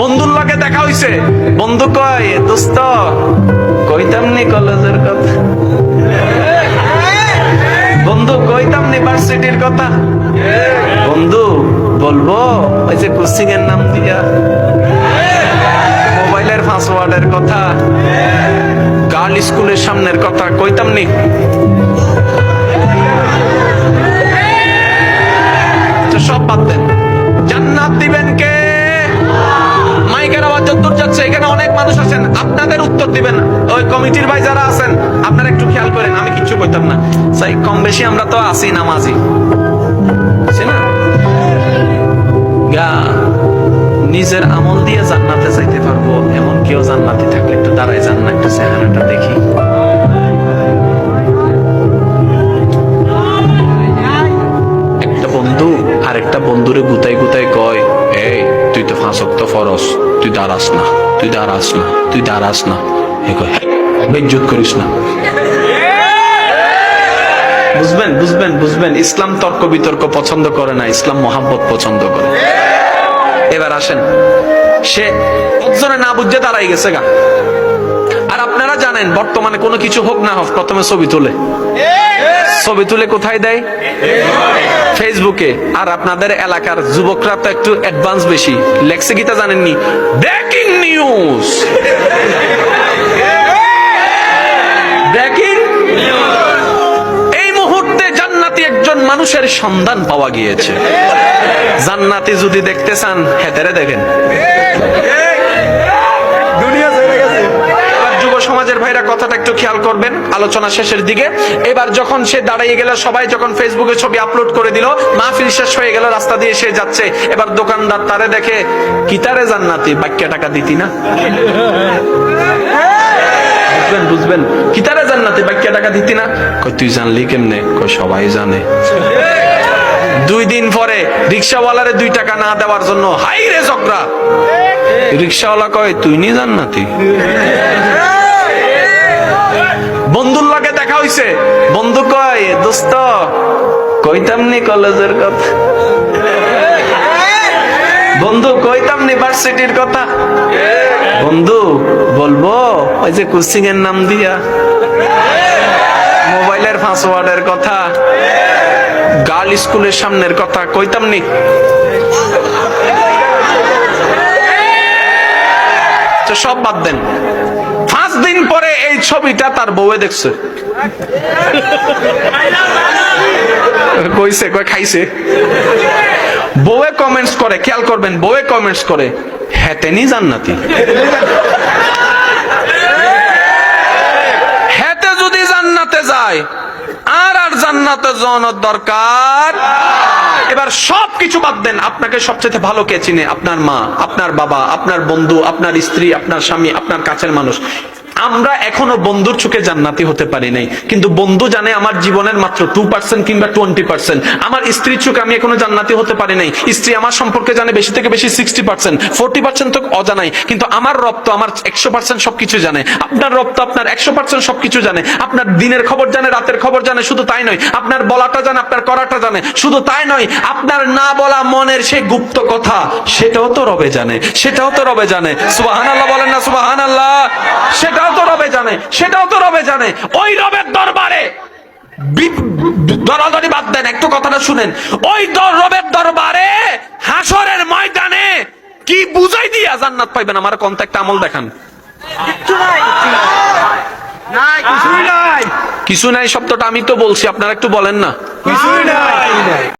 বন্ধুর লগে দেখা হইছে, বন্ধু কয় দোস্ত কইতাম নি কলেজের কথা, বন্ধু কইতাম নি ভার্সিটির কথা, বন্ধু বলবো ওই যে কোচিং এর নাম দিয়া, মোবাইলের পাসওয়ার্ডের কথা, গার্ল স্কুলের সামনের কথা কইতাম নি। সব বাদ দেন, জান্নাত দিবেন কে? মাইকের আওয়াজ যতদূর যাচ্ছে, এখানে অনেক মানুষ আছেন, আপনাদের উত্তর দিবেন ওই কমিটির ভাই যারা আছেন, আপনারা একটু খেয়াল করেন, আমি কিচ্ছু কইতাম না। তাই কম বেশি আমরা তো আছি নামাজি, নিজের আমল দিয়ে জান্নাতে যাইতে পারবো এমন কেউ জান্নাতি থাকলে একটু দাঁড়ায় যান না, একটু চেহারাটা দেখি। একটা বন্ধু আরেকটা বন্ধুরে গুতাই গুতাই কয়, এই তুই তো 5 ওয়াক্ত ফরজ, তুই দাঁড়াস না, তুই দাঁড়াস না, তুই দাঁড়াস না, বেইজ্জত করিস না। বুঝবেন বুঝবেন বুঝবেন, ইসলাম তর্ক বিতর্ক পছন্দ করে না, ইসলাম মহাব্বত পছন্দ করে। এবার আসেন, সে একজনে না বুঝে দাঁড়াই গেছে গা। আর আপনারা জানেন বর্তমানে কোনো কিছু হোক না হোক প্রথমে ছবি তুলে, ছবি তুলে কোথায় দেয়? ফেসবুকে। আর আপনাদের এলাকার যুবকরা তো একটু অ্যাডভান্স বেশি, লেখছে গীতা জানেননি, ব্রেকিং নিউজ, ব্রেকিং এই মুহূর্তে জান্নাতি একজন মানুষের সন্ধান পাওয়া গিয়েছে। জান্নাতি যদি দেখতে চান হেতেরে দেখেন। সমাজের ভাইরা কথাটা একটু খেয়াল করবেন, আলোচনা শেষের দিকে। এবার যখন সে দাঁড়িয়ে গেল, সবাই যখন ফেসবুকে ছবি আপলোড করে দিল, মাহফিল শেষ হয়ে গেল, রাস্তা দিয়ে সে যাচ্ছে। এবার দোকানদার তারে দেখে, কিতারে জান্নাতি, বাক্য টাকা দিতি না? বুঝবেন বুঝবেন, কিতারে জান্নাতি, বাক্য টাকা দিতি না? কই তুই জানলি কেমনে? কই সবাই জানে। 2 দিন পরে রিক্সাওয়ালারে 2 টাকা না দেওয়ার জন্য হাই রে ঝগড়া। রিক্সাওয়ালা কয় তুই নি জান্নাতি। বন্ধুর লগে দেখা হইছে, বন্ধু কয় দোস্ত কইতাম নি কলেজের কথা, বন্ধু কইতাম নি ভার্সিটির কথা, বন্ধু বলবো ওই যে কোচিং এর নাম দিয়া, মোবাইলের পাসওয়ার্ডের কথা, গার্ল স্কুলের সামনের কথা কইতাম নি। তো সব বাদ দেন, 5 দিন পরে এই ছবিটা তার বউয়ে দেখছে, কইছে কই খাইছে। বউয়ে কমেন্টস করে, খেয়াল করবেন, বউয়ে কমেন্টস করে, হেতেনি জান্নাতি। হেতে যদি জান্নাতে যায় আর জান্নাতে যাওয়ার দরকার। এবার সবকিছু বাদ দেন, আপনাকে সবচেয়ে ভালো কে চিনে? আপনার মা, আপনার বাবা, আপনার বন্ধু, আপনার স্ত্রী, আপনার স্বামী, আপনার কাছের মানুষ। আমরা এখনো বন্ধুর চোখে জান্নাতি হতে পারি নাই, কিন্তু বন্ধু জানে আমার জীবনের মাত্র 2% কিংবা 20%। আমার স্ত্রীর চোখে আমি এখনো জান্নাতি হতে পারি নাই, স্ত্রী আমার সম্পর্কে জানে বেশি থেকে বেশি 60%, 40% তো অজানাই, কিন্তু আমার রব তো আমার 100% সবকিছু জানে। আপনার রব তো আপনার 100% সবকিছু জানে। আপনার দিনের খবর জানে, রাতের খবর জানে, শুধু তাই নয়, আপনার বলাটা জানে, আপনার করাটা জানে, শুধু তাই নয়, আপনার না বলা মনের সেই গুপ্ত কথা সেটাও তো রবে জানে, সেটাও তো রবে জানে। সুবহানাল্লাহ বলেন না সুবহানাল্লাহ? সেটাও তো রবে জানে, সেটাও তো রবে জানে। ওই রবের দরবারে দরাদরি বাদ দেন, একটু কথাটা শুনেন। ওই রবের দরবারে হাসরের ময়দানে কি বুঝাই দিয়া জান্নাত পাইবেন? আমার কন্টাক্ট আমল দেখান। কিছু নাই শব্দটা আমি তো বলছি, আপনারা একটু বলেন না। কিছুই নাই।